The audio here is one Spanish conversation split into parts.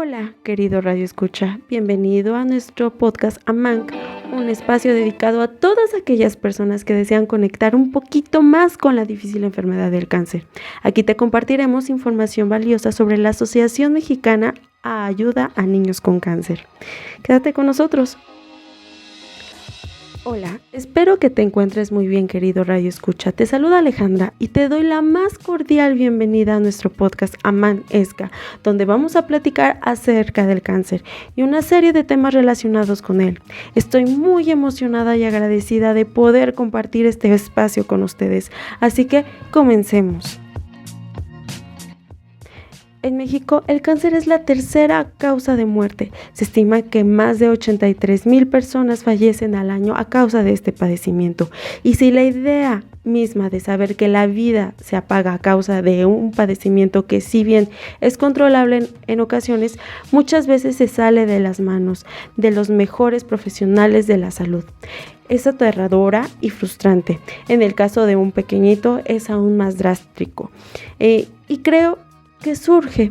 Hola, querido Radio Escucha, bienvenido a nuestro podcast AMANC, un espacio dedicado a todas aquellas personas que desean conectar un poquito más con la difícil enfermedad del cáncer. Aquí te compartiremos información valiosa sobre la Asociación Mexicana a Ayuda a Niños con Cáncer. Quédate con nosotros. Hola, espero que te encuentres muy bien, querido Radio Escucha. Te saluda Alejandra y te doy la más cordial bienvenida a nuestro podcast Aman Esca, donde vamos a platicar acerca del cáncer y una serie de temas relacionados con él. Estoy muy emocionada y agradecida de poder compartir este espacio con ustedes, así que comencemos. En México, el cáncer es la tercera causa de muerte. Se estima que más de 83,000 personas fallecen al año a causa de este padecimiento. Y si la idea misma de saber que la vida se apaga a causa de un padecimiento que, si bien es controlable en ocasiones, muchas veces se sale de las manos de los mejores profesionales de la salud. Es aterradora y frustrante. En el caso de un pequeñito es aún más drástico. Y creo que surge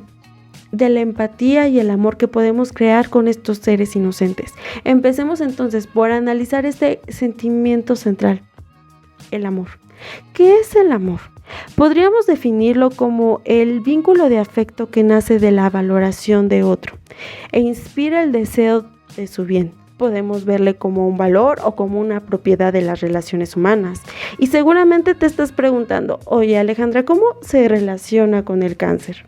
de la empatía y el amor que podemos crear con estos seres inocentes. Empecemos entonces por analizar este sentimiento central, el amor. ¿Qué es el amor? Podríamos definirlo como el vínculo de afecto que nace de la valoración de otro e inspira el deseo de su bien. Podemos verle como un valor o como una propiedad de las relaciones humanas. Y seguramente te estás preguntando, oye Alejandra, ¿cómo se relaciona con el cáncer?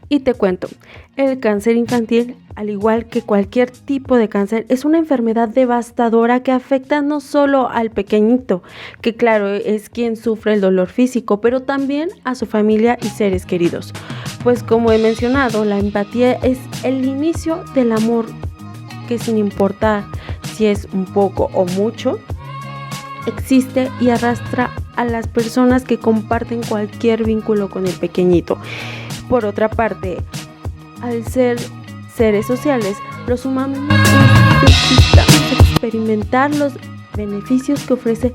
Y te cuento, el cáncer infantil, al igual que cualquier tipo de cáncer, es una enfermedad devastadora que afecta no solo al pequeñito, que claro, es quien sufre el dolor físico, pero también a su familia y seres queridos. Pues como he mencionado, la empatía es el inicio del amor, que sin importar si es un poco o mucho, existe y arrastra a las personas que comparten cualquier vínculo con el pequeñito. Por otra parte, al ser seres sociales, los humanos necesitamos experimentar los beneficios que ofrece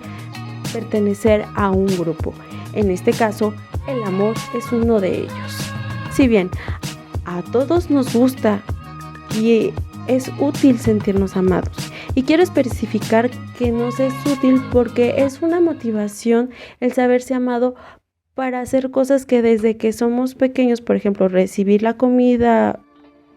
pertenecer a un grupo. En este caso, el amor es uno de ellos. Si bien a todos nos gusta y es útil sentirnos amados. Y quiero especificar que nos es útil porque es una motivación el saberse amado para hacer cosas que desde que somos pequeños, por ejemplo, recibir la comida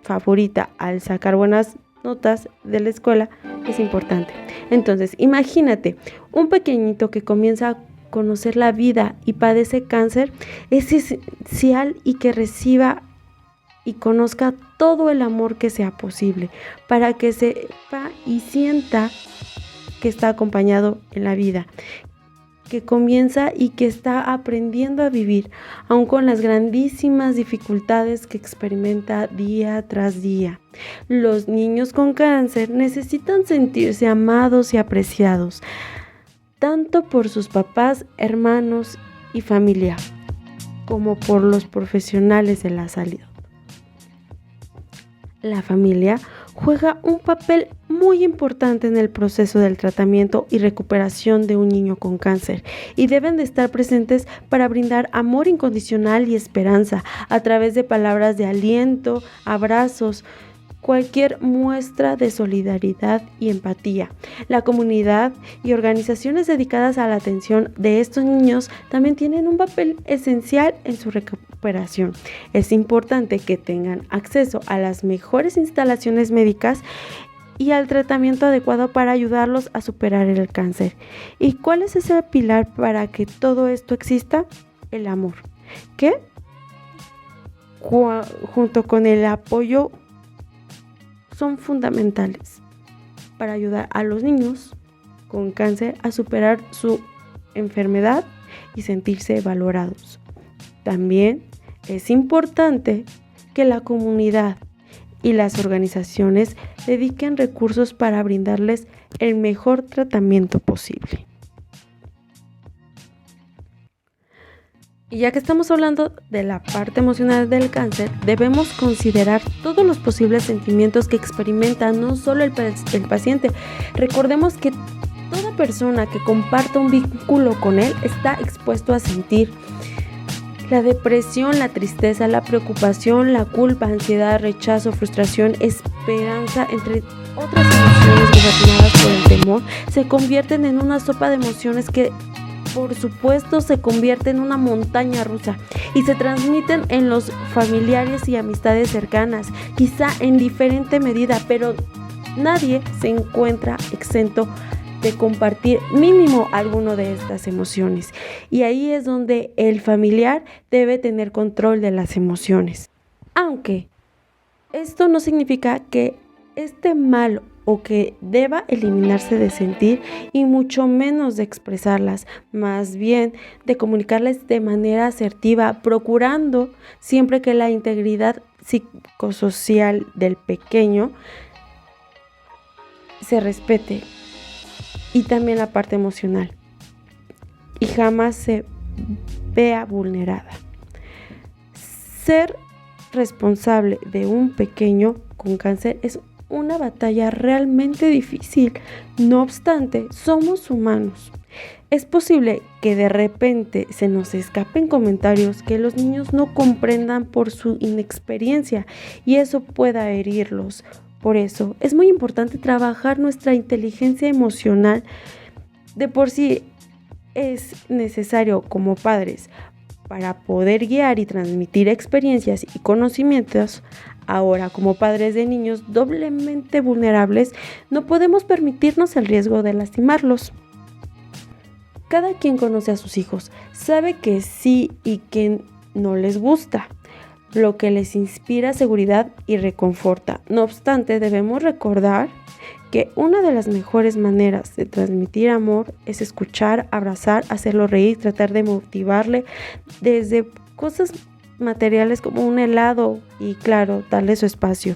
favorita al sacar buenas notas de la escuela, es importante. Entonces, imagínate, un pequeñito que comienza a conocer la vida y padece cáncer, es esencial y que reciba y conozca todo el amor que sea posible para que sepa y sienta que está acompañado en la vida, que comienza y que está aprendiendo a vivir, aun con las grandísimas dificultades que experimenta día tras día. Los niños con cáncer necesitan sentirse amados y apreciados, tanto por sus papás, hermanos y familia, como por los profesionales de la salud. La familia juega un papel muy importante en el proceso del tratamiento y recuperación de un niño con cáncer y deben de estar presentes para brindar amor incondicional y esperanza a través de palabras de aliento, abrazos, cualquier muestra de solidaridad y empatía. La comunidad y organizaciones dedicadas a la atención de estos niños también tienen un papel esencial en su recuperación. Es importante que tengan acceso a las mejores instalaciones médicas y al tratamiento adecuado para ayudarlos a superar el cáncer. ¿Y cuál es ese pilar para que todo esto exista? El amor, que junto con el apoyo son fundamentales para ayudar a los niños con cáncer a superar su enfermedad y sentirse valorados. También es importante que la comunidad y las organizaciones dediquen recursos para brindarles el mejor tratamiento posible. Y ya que estamos hablando de la parte emocional del cáncer, debemos considerar todos los posibles sentimientos que experimenta no solo el paciente. Recordemos que toda persona que comparta un vínculo con él está expuesto a sentir La depresión, la tristeza, la preocupación, la culpa, ansiedad, rechazo, frustración, esperanza, entre otras emociones gobernadas por el temor, se convierten en una sopa de emociones que, por supuesto, se convierte en una montaña rusa y se transmiten en los familiares y amistades cercanas, quizá en diferente medida, pero nadie se encuentra exento de compartir mínimo alguno de estas emociones. Y ahí es donde el familiar debe tener control de las emociones. Aunque esto no significa que esté mal o que deba eliminarse de sentir y mucho menos de expresarlas, más bien de comunicarles de manera asertiva, procurando siempre que la integridad psicosocial del pequeño se respete y también la parte emocional y jamás se vea vulnerada. Ser responsable de un pequeño con cáncer es una batalla realmente difícil. No obstante, somos humanos. Es posible que de repente se nos escapen comentarios que los niños no comprendan por su inexperiencia y eso pueda herirlos. Por eso es muy importante trabajar nuestra inteligencia emocional. De por sí es necesario como padres para poder guiar y transmitir experiencias y conocimientos. Ahora, como padres de niños doblemente vulnerables, no podemos permitirnos el riesgo de lastimarlos. Cada quien conoce a sus hijos, sabe que sí y que no les gusta, lo que les inspira seguridad y reconforta. No obstante, debemos recordar que una de las mejores maneras de transmitir amor es escuchar, abrazar, hacerlo reír, tratar de motivarle desde cosas materiales como un helado y claro, darle su espacio.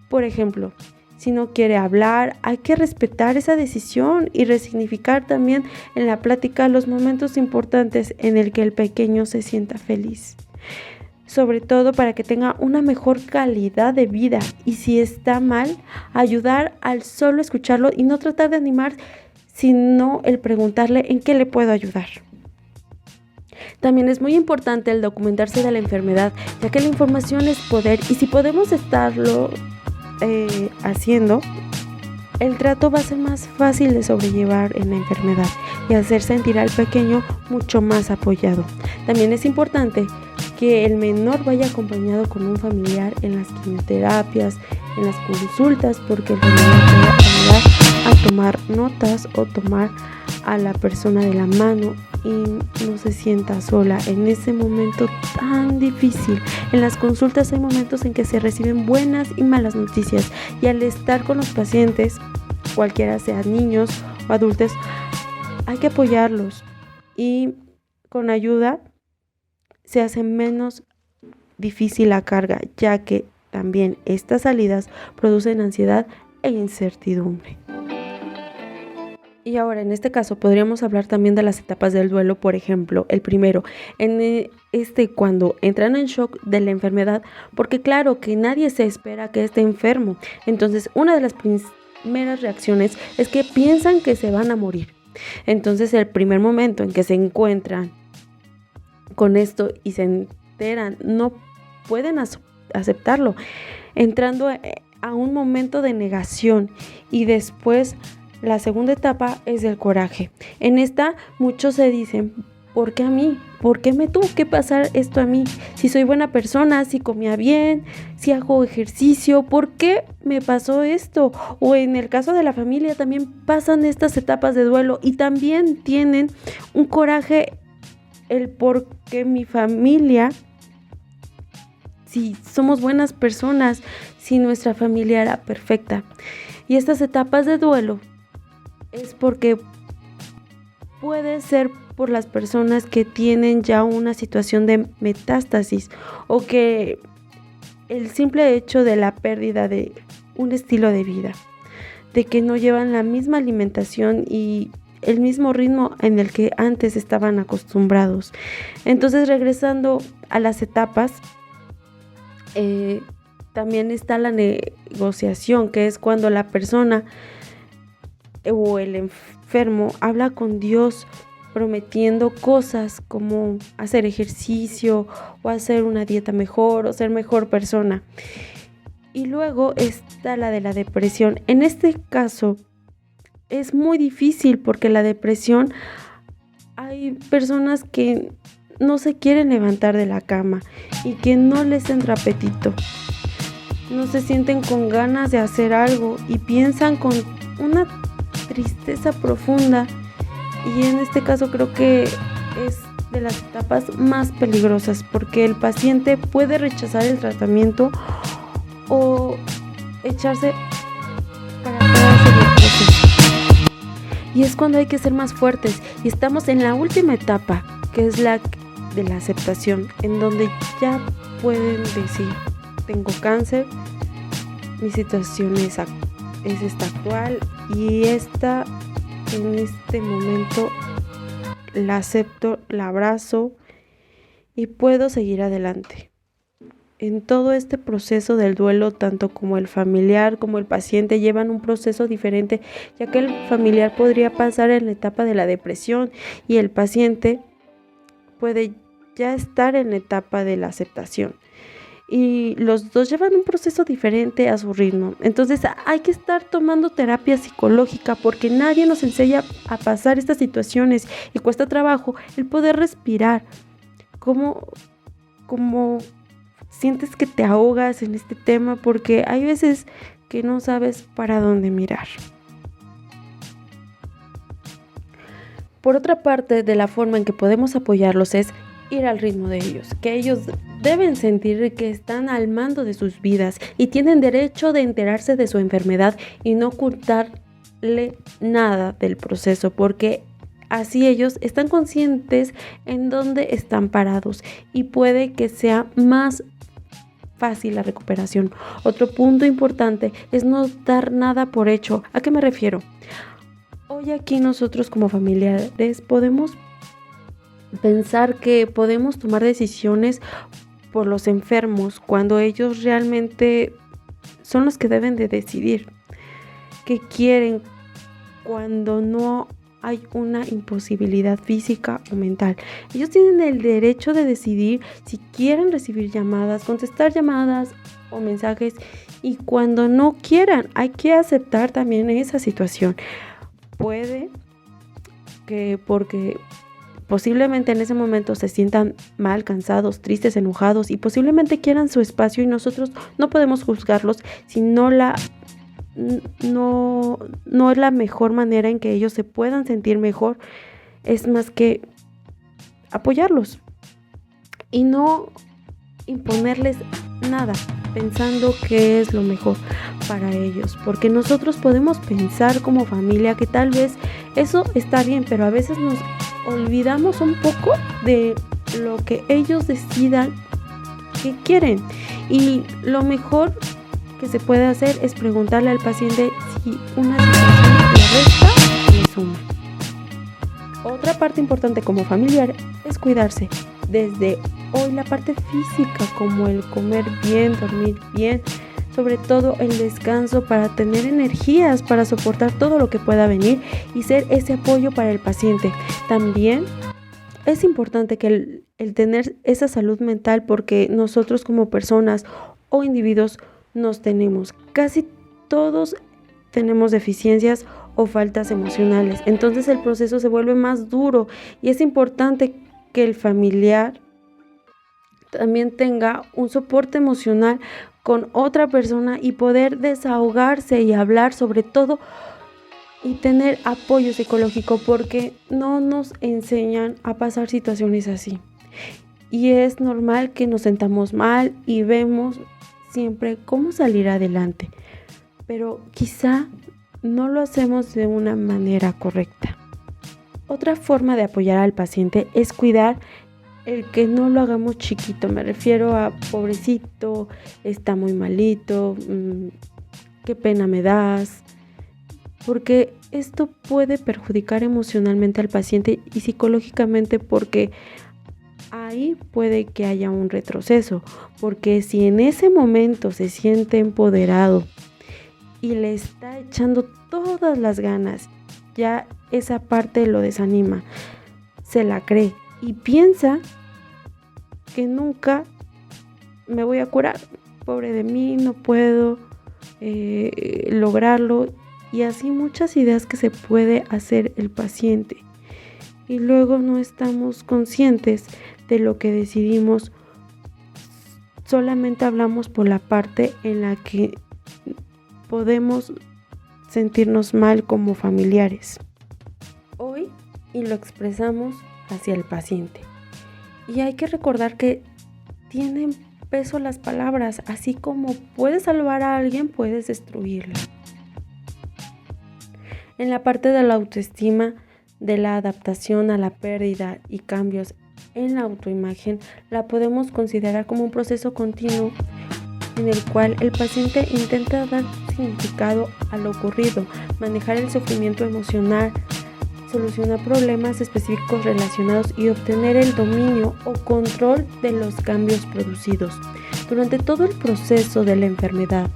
Por ejemplo, si no quiere hablar, hay que respetar esa decisión y resignificar también en la plática los momentos importantes en el que el pequeño se sienta feliz. Sobre todo para que tenga una mejor calidad de vida y si está mal, ayudar al solo escucharlo y no tratar de animar, sino el preguntarle en qué le puedo ayudar. También es muy importante el documentarse de la enfermedad, ya que la información es poder y si podemos estarlo haciendo, el trato va a ser más fácil de sobrellevar en la enfermedad y hacer sentir al pequeño mucho más apoyado. También es importante que el menor vaya acompañado con un familiar en las quimioterapias, en las consultas, porque el familiar puede ayudar a tomar notas o tomar a la persona de la mano y no se sienta sola en ese momento tan difícil. En las consultas hay momentos en que se reciben buenas y malas noticias y al estar con los pacientes, cualquiera sean niños o adultos, hay que apoyarlos y con ayuda se hace menos difícil la carga, ya que también estas salidas producen ansiedad e incertidumbre. Y ahora, en este caso, podríamos hablar también de las etapas del duelo, por ejemplo, el primero, cuando entran en shock de la enfermedad, porque claro que nadie se espera que esté enfermo. Entonces, una de las primeras reacciones es que piensan que se van a morir. Entonces, el primer momento en que se encuentran con esto y se enteran, no pueden aceptarlo, entrando a un momento de negación y después la segunda etapa es el coraje. En esta muchos se dicen, ¿por qué a mí? ¿Por qué me tuvo que pasar esto a mí? Si soy buena persona, si comía bien, si hago ejercicio, ¿por qué me pasó esto? O en el caso de la familia también pasan estas etapas de duelo y también tienen un coraje el por qué mi familia, si somos buenas personas, si nuestra familia era perfecta. Y estas etapas de duelo es porque puede ser por las personas que tienen ya una situación de metástasis o que el simple hecho de la pérdida de un estilo de vida, de que no llevan la misma alimentación y el mismo ritmo en el que antes estaban acostumbrados. Entonces, regresando a las etapas, también está la negociación, que es cuando la persona o el enfermo habla con Dios prometiendo cosas como hacer ejercicio o hacer una dieta mejor o ser mejor persona. Y luego está la de la depresión. En este caso es muy difícil porque la depresión, hay personas que no se quieren levantar de la cama y que no les entra apetito. No se sienten con ganas de hacer algo y piensan con una tristeza profunda. Y en este caso creo que es de las etapas más peligrosas porque el paciente puede rechazar el tratamiento o echarse para atrás en el proceso. Y es cuando hay que ser más fuertes. Y estamos en la última etapa, que es la de la aceptación, en donde ya pueden decir, tengo cáncer, mi situación es esta actual y esta en este momento la acepto, la abrazo y puedo seguir adelante. En todo este proceso del duelo, tanto como el familiar como el paciente llevan un proceso diferente, ya que el familiar podría pasar en la etapa de la depresión y el paciente puede ya estar en la etapa de la aceptación. Y los dos llevan un proceso diferente a su ritmo. Entonces hay que estar tomando terapia psicológica porque nadie nos enseña a pasar estas situaciones y cuesta trabajo el poder respirar. ¿Cómo sientes que te ahogas en este tema? Porque hay veces que no sabes para dónde mirar. Por otra parte, de la forma en que podemos apoyarlos es ir al ritmo de ellos, que ellos deben sentir que están al mando de sus vidas y tienen derecho de enterarse de su enfermedad y no ocultarle nada del proceso, porque así ellos están conscientes en dónde están parados y puede que sea más fácil la recuperación. Otro punto importante es no dar nada por hecho. ¿A qué me refiero? Hoy aquí nosotros como familiares podemos pensar que podemos tomar decisiones por los enfermos cuando ellos realmente son los que deben de decidir qué quieren cuando no hay una imposibilidad física o mental. Ellos tienen el derecho de decidir si quieren recibir llamadas, contestar llamadas o mensajes, y cuando no quieran hay que aceptar también esa situación. Puede que porque posiblemente en ese momento se sientan mal, cansados, tristes, enojados y posiblemente quieran su espacio y nosotros no podemos juzgarlos si no es la mejor manera en que ellos se puedan sentir mejor. Es más que apoyarlos y no imponerles nada pensando que es lo mejor para ellos, porque nosotros podemos pensar como familia que tal vez eso está bien, pero a veces nos olvidamos un poco de lo que ellos decidan que quieren, y lo mejor que se puede hacer es preguntarle al paciente si una situación le resta o le suma. Otra parte importante como familiar es cuidarse. Desde hoy la parte física como el comer bien, dormir bien, sobre todo el descanso para tener energías para soportar todo lo que pueda venir y ser ese apoyo para el paciente. También es importante que el tener esa salud mental, porque nosotros como personas o individuos nos tenemos. Casi todos tenemos deficiencias o faltas emocionales. Entonces el proceso se vuelve más duro y es importante que el familiar también tenga un soporte emocional con otra persona y poder desahogarse y hablar sobre todo y tener apoyo psicológico, porque no nos enseñan a pasar situaciones así. Y es normal que nos sentamos mal y vemos siempre cómo salir adelante, pero quizá no lo hacemos de una manera correcta. Otra forma de apoyar al paciente es cuidar el que no lo hagamos chiquito. Me refiero a pobrecito, está muy malito, qué pena me das, porque esto puede perjudicar emocionalmente al paciente y psicológicamente, porque ahí puede que haya un retroceso, porque si en ese momento se siente empoderado y le está echando todas las ganas, ya esa parte lo desanima. se la cree y piensa que nunca me voy a curar. Pobre de mí, no puedo lograrlo. Y así muchas ideas que se puede hacer el paciente. Y luego no estamos conscientes de lo que decidimos. Solamente hablamos por la parte en la que podemos sentirnos mal como familiares. Hoy y lo expresamos hacia el paciente. Y hay que recordar que tienen peso las palabras, así como puedes salvar a alguien, puedes destruirlo. En la parte de la autoestima, de la adaptación a la pérdida y cambios en la autoimagen, la podemos considerar como un proceso continuo en el cual el paciente intenta dar significado a lo ocurrido, manejar el sufrimiento emocional, solucionar problemas específicos relacionados y obtener el dominio o control de los cambios producidos. Durante todo el proceso de la enfermedad,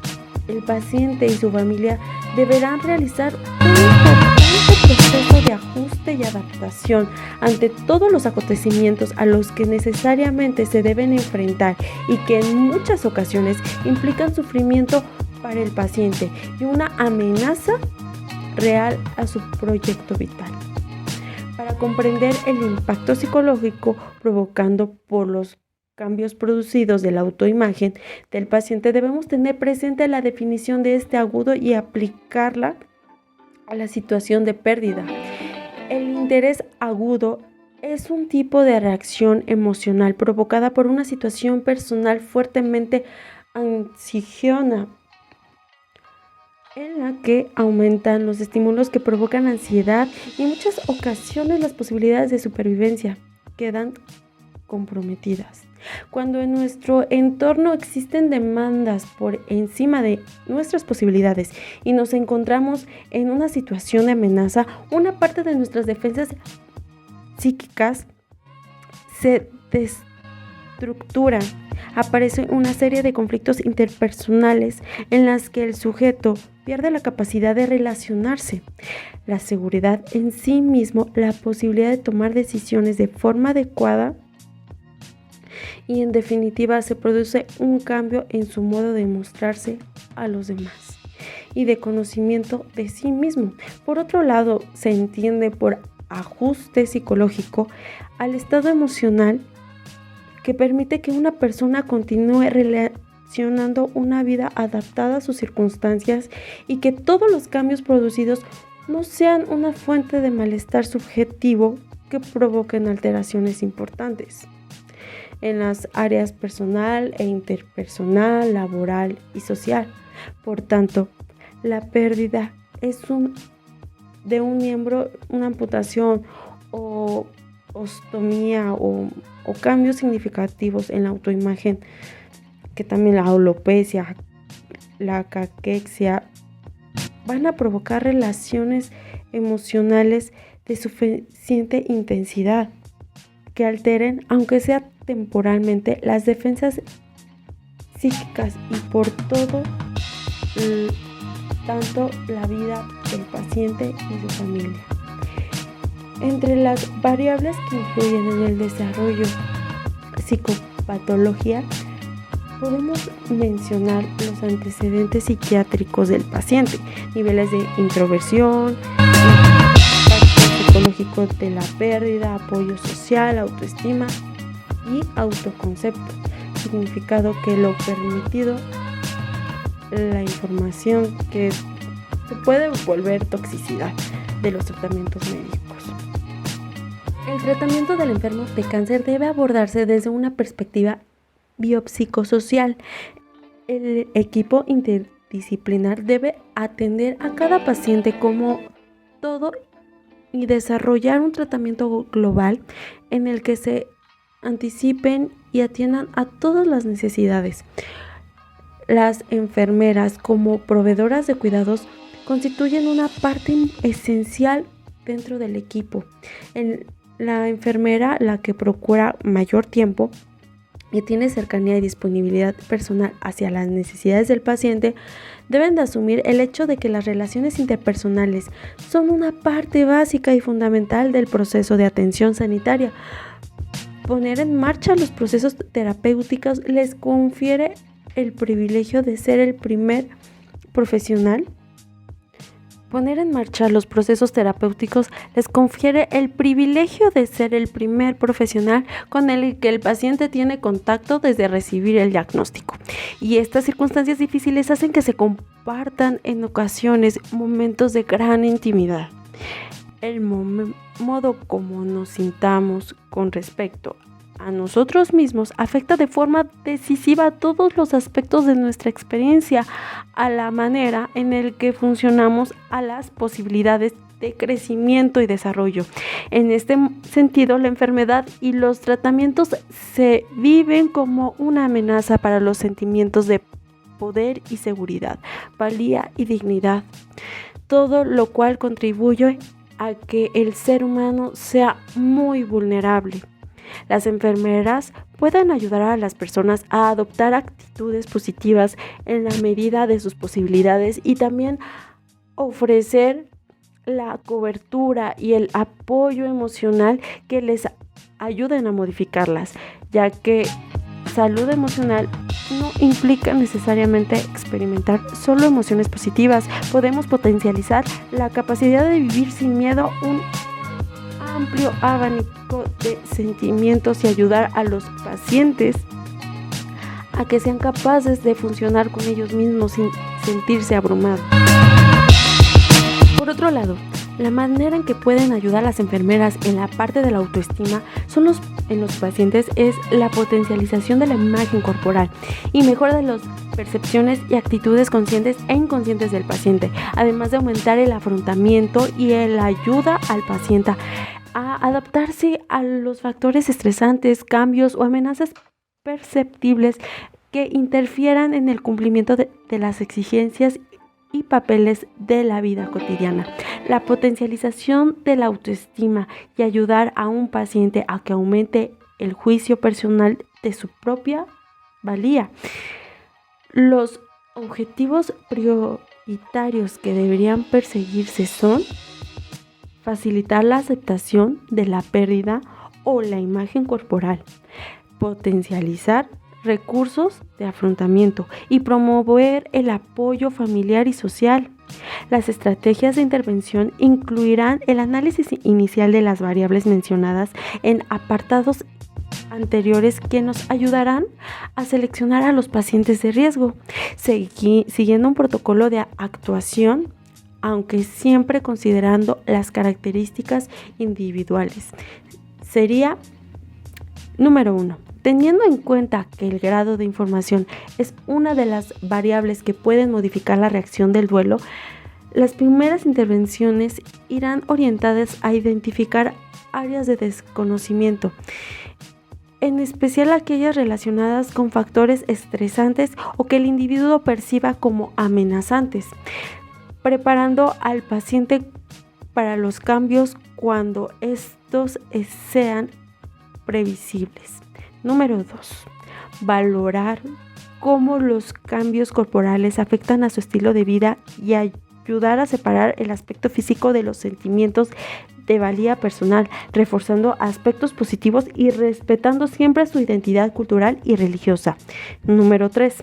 el paciente y su familia deberán realizar un importante proceso de ajuste y adaptación ante todos los acontecimientos a los que necesariamente se deben enfrentar y que en muchas ocasiones implican sufrimiento para el paciente y una amenaza real a su proyecto vital. Para comprender el impacto psicológico provocado por los cambios producidos de la autoimagen del paciente, debemos tener presente la definición de este agudo y aplicarla a la situación de pérdida. El interés agudo es un tipo de reacción emocional provocada por una situación personal fuertemente ansiogena, en la que aumentan los estímulos que provocan ansiedad y en muchas ocasiones las posibilidades de supervivencia quedan comprometidas. Cuando en nuestro entorno existen demandas por encima de nuestras posibilidades y nos encontramos en una situación de amenaza, una parte de nuestras defensas psíquicas se destructuran. Aparece una serie de conflictos interpersonales en las que el sujeto pierde la capacidad de relacionarse, la seguridad en sí mismo, la posibilidad de tomar decisiones de forma adecuada y en definitiva se produce un cambio en su modo de mostrarse a los demás y de conocimiento de sí mismo. Por otro lado, se entiende por ajuste psicológico al estado emocional que permite que una persona continúe relacionando una vida adaptada a sus circunstancias y que todos los cambios producidos no sean una fuente de malestar subjetivo que provoquen alteraciones importantes en las áreas personal e interpersonal, laboral y social. Por tanto, la pérdida de un miembro, una amputación o ostomía o cambios significativos en la autoimagen, que también la alopecia, la caquexia, van a provocar relaciones emocionales de suficiente intensidad que alteren, aunque sea temporalmente, las defensas psíquicas y por todo tanto la vida del paciente y su familia. Entre las variables que influyen en el desarrollo psicopatología, podemos mencionar los antecedentes psiquiátricos del paciente, niveles de introversión, impacto psicológico de la pérdida, apoyo social, autoestima y autoconcepto, significado que lo permitido, la información que se puede volver toxicidad de los tratamientos médicos. El tratamiento del enfermo de cáncer debe abordarse desde una perspectiva biopsicosocial. El equipo interdisciplinar debe atender a cada paciente como todo y desarrollar un tratamiento global en el que se anticipen y atiendan a todas las necesidades. Las enfermeras, como proveedoras de cuidados, constituyen una parte esencial dentro del equipo. La enfermera, la que procura mayor tiempo que tiene cercanía y disponibilidad personal hacia las necesidades del paciente, deben de asumir el hecho de que las relaciones interpersonales son una parte básica y fundamental del proceso de atención sanitaria. Poner en marcha los procesos terapéuticos les confiere el privilegio de ser el primer profesional. Poner en marcha los procesos terapéuticos les confiere el privilegio de ser el primer profesional con el que el paciente tiene contacto desde recibir el diagnóstico. Y estas circunstancias difíciles hacen que se compartan en ocasiones momentos de gran intimidad. El modo como nos sintamos con respecto a nosotros mismos afecta de forma decisiva todos los aspectos de nuestra experiencia, a la manera en la que funcionamos, a las posibilidades de crecimiento y desarrollo. En este sentido, la enfermedad y los tratamientos se viven como una amenaza para los sentimientos de poder y seguridad, valía y dignidad, todo lo cual contribuye a que el ser humano sea muy vulnerable. Las enfermeras pueden ayudar a las personas a adoptar actitudes positivas en la medida de sus posibilidades y también ofrecer la cobertura y el apoyo emocional que les ayuden a modificarlas, ya que salud emocional no implica necesariamente experimentar solo emociones positivas. Podemos potencializar la capacidad de vivir sin miedo, un amplio abanico de sentimientos y ayudar a los pacientes a que sean capaces de funcionar con ellos mismos sin sentirse abrumados. Por otro lado, la manera en que pueden ayudar a las enfermeras en la parte de la autoestima en los pacientes es la potencialización de la imagen corporal y mejora de las percepciones y actitudes conscientes e inconscientes del paciente, además de aumentar el afrontamiento y la ayuda al paciente a adaptarse a los factores estresantes, cambios o amenazas perceptibles que interfieran en el cumplimiento de las exigencias y papeles de la vida cotidiana. La potencialización de la autoestima y ayudar a un paciente a que aumente el juicio personal de su propia valía. Los objetivos prioritarios que deberían perseguirse son facilitar la aceptación de la pérdida o la imagen corporal, potencializar recursos de afrontamiento y promover el apoyo familiar y social. Las estrategias de intervención incluirán el análisis inicial de las variables mencionadas en apartados anteriores que nos ayudarán a seleccionar a los pacientes de riesgo, siguiendo un protocolo de actuación, aunque siempre considerando las características individuales. Sería número 1. Teniendo en cuenta que el grado de información es una de las variables que pueden modificar la reacción del duelo, las primeras intervenciones irán orientadas a identificar áreas de desconocimiento, en especial aquellas relacionadas con factores estresantes o que el individuo perciba como amenazantes, preparando al paciente para los cambios cuando estos sean previsibles. Número 2. Valorar cómo los cambios corporales afectan a su estilo de vida y ayudar a separar el aspecto físico de los sentimientos de valía personal, reforzando aspectos positivos y respetando siempre su identidad cultural y religiosa. Número 3.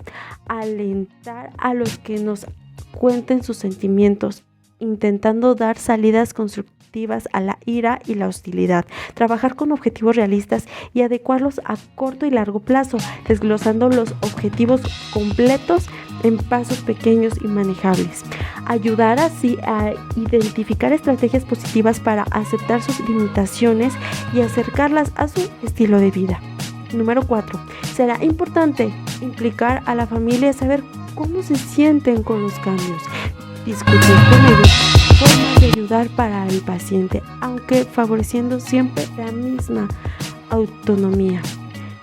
Alentar a los que nos cuenten sus sentimientos, intentando dar salidas constructivas a la ira y la hostilidad, trabajar con objetivos realistas y adecuarlos a corto y largo plazo, desglosando los objetivos completos en pasos pequeños y manejables, ayudar así a identificar estrategias positivas para aceptar sus limitaciones y acercarlas a su estilo de vida. Número 4. Será importante implicar a la familia a saber cómo se sienten con los cambios, discutir con ellos formas de ayudar para el paciente, aunque favoreciendo siempre la misma autonomía.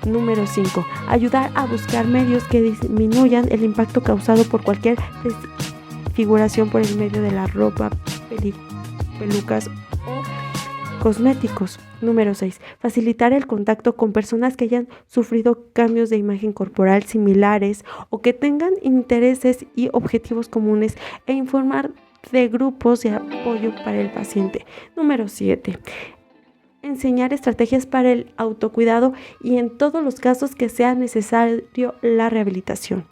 Número 5. Ayudar a buscar medios que disminuyan el impacto causado por cualquier desfiguración por el medio de la ropa, pelucas o cosméticos. Número 6. Facilitar el contacto con personas que hayan sufrido cambios de imagen corporal similares o que tengan intereses y objetivos comunes e informar de grupos de apoyo para el paciente. Número 7. Enseñar estrategias para el autocuidado y en todos los casos que sea necesario la rehabilitación.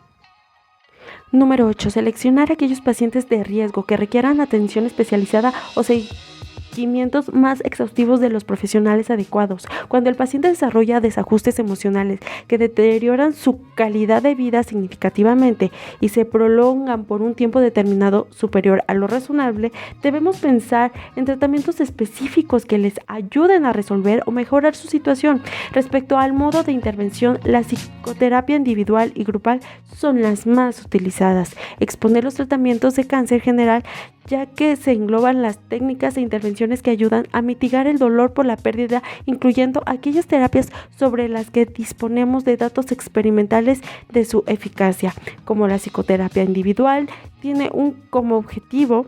Número 8. Seleccionar aquellos pacientes de riesgo que requieran atención especializada o seguimientos más exhaustivos de los profesionales adecuados. Cuando el paciente desarrolla desajustes emocionales que deterioran su calidad de vida significativamente y se prolongan por un tiempo determinado superior a lo razonable, debemos pensar en tratamientos específicos que les ayuden a resolver o mejorar su situación. Respecto al modo de intervención, la psicoterapia individual y grupal son las más utilizadas. Exponer los tratamientos de cáncer general, ya que se engloban las técnicas e intervenciones que ayudan a mitigar el dolor por la pérdida, incluyendo aquellas terapias sobre las que disponemos de datos experimentales de su eficacia, como la psicoterapia individual, tiene como objetivo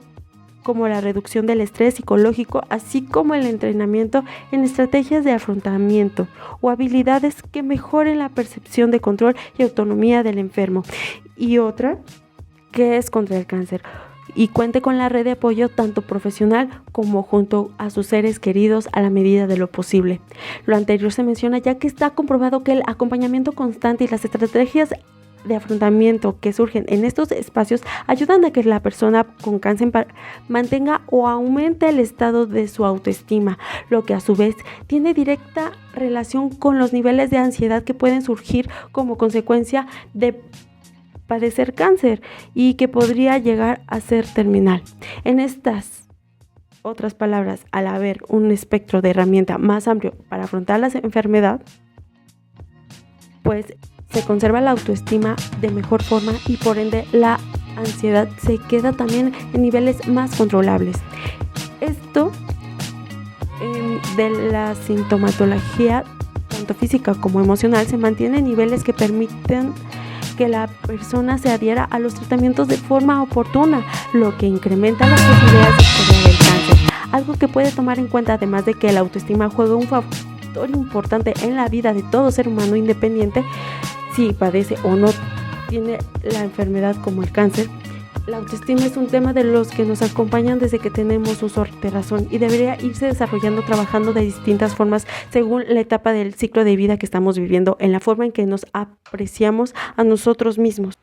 como la reducción del estrés psicológico, así como el entrenamiento en estrategias de afrontamiento o habilidades que mejoren la percepción de control y autonomía del enfermo. Y otra, que es contra el cáncer, y cuente con la red de apoyo tanto profesional como junto a sus seres queridos a la medida de lo posible. Lo anterior se menciona ya que está comprobado que el acompañamiento constante y las estrategias de afrontamiento que surgen en estos espacios ayudan a que la persona con cáncer mantenga o aumente el estado de su autoestima, lo que a su vez tiene directa relación con los niveles de ansiedad que pueden surgir como consecuencia de padecer cáncer y que podría llegar a ser terminal. En estas otras palabras, al haber un espectro de herramienta más amplio para afrontar la enfermedad, pues se conserva la autoestima de mejor forma y por ende la ansiedad se queda también en niveles más controlables. Esto de la sintomatología, tanto física como emocional, se mantiene en niveles que permiten que la persona se adhiera a los tratamientos de forma oportuna, lo que incrementa las posibilidades de curar el cáncer. Algo que puede tomar en cuenta, además de que la autoestima juega un factor importante en la vida de todo ser humano, independiente si padece o no tiene la enfermedad como el cáncer. La autoestima es un tema de los que nos acompañan desde que tenemos uso de razón y debería irse desarrollando, trabajando de distintas formas según la etapa del ciclo de vida que estamos viviendo, en la forma en que nos apreciamos a nosotros mismos.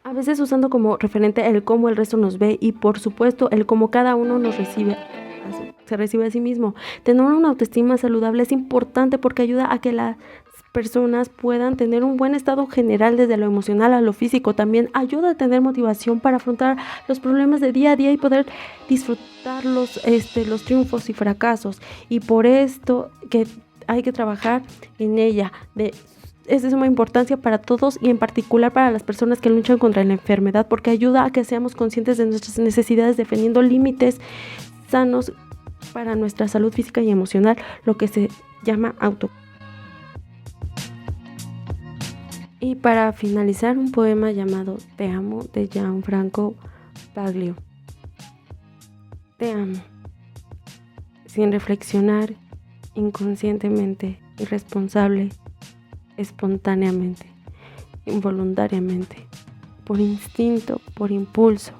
A veces usando como referente el cómo el resto nos ve y por supuesto el cómo cada uno se recibe a sí mismo. Tener una autoestima saludable es importante porque ayuda a que las personas puedan tener un buen estado general desde lo emocional a lo físico. También ayuda a tener motivación para afrontar los problemas de día a día y poder disfrutar los triunfos y fracasos. Y por esto que hay que trabajar en ella. Es de suma importancia para todos y en particular para las personas que luchan contra la enfermedad, porque ayuda a que seamos conscientes de nuestras necesidades, defendiendo límites sanos para nuestra salud física y emocional, lo que se llama auto. Y para finalizar, un poema llamado Te amo, de Gianfranco Baglio. Te amo, sin reflexionar, inconscientemente, irresponsable, espontáneamente, involuntariamente, por instinto, por impulso,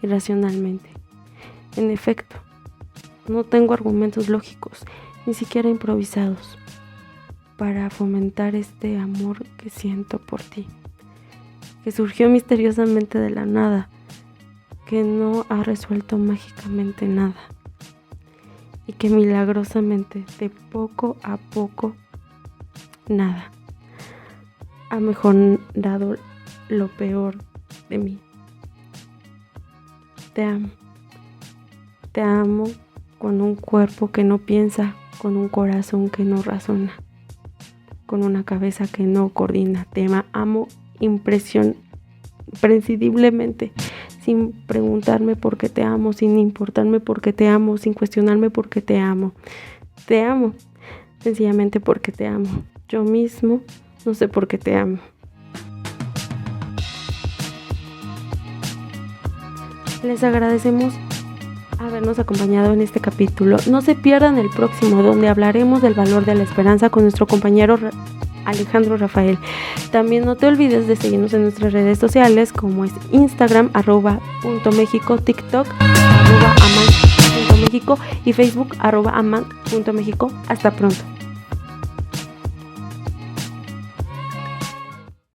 irracionalmente. En efecto, no tengo argumentos lógicos, ni siquiera improvisados, para fomentar este amor que siento por ti, que surgió misteriosamente de la nada, que no ha resuelto mágicamente nada, y que milagrosamente, de poco a poco, nada, ha mejorado lo peor de mí. Te amo. Te amo con un cuerpo que no piensa, con un corazón que no razona, con una cabeza que no coordina. Te amo imprescindiblemente, sin preguntarme por qué te amo, sin importarme por qué te amo, sin cuestionarme por qué te amo. Te amo, sencillamente porque te amo. Yo mismo no sé por qué te amo. Les agradecemos habernos acompañado en este capítulo. No se pierdan el próximo, donde hablaremos del valor de la esperanza con nuestro compañero Alejandro Rafael. También no te olvides de seguirnos en nuestras redes sociales, como es Instagram @.mexico, TikTok @amant.mexico y Facebook @amant.mexico. Hasta pronto.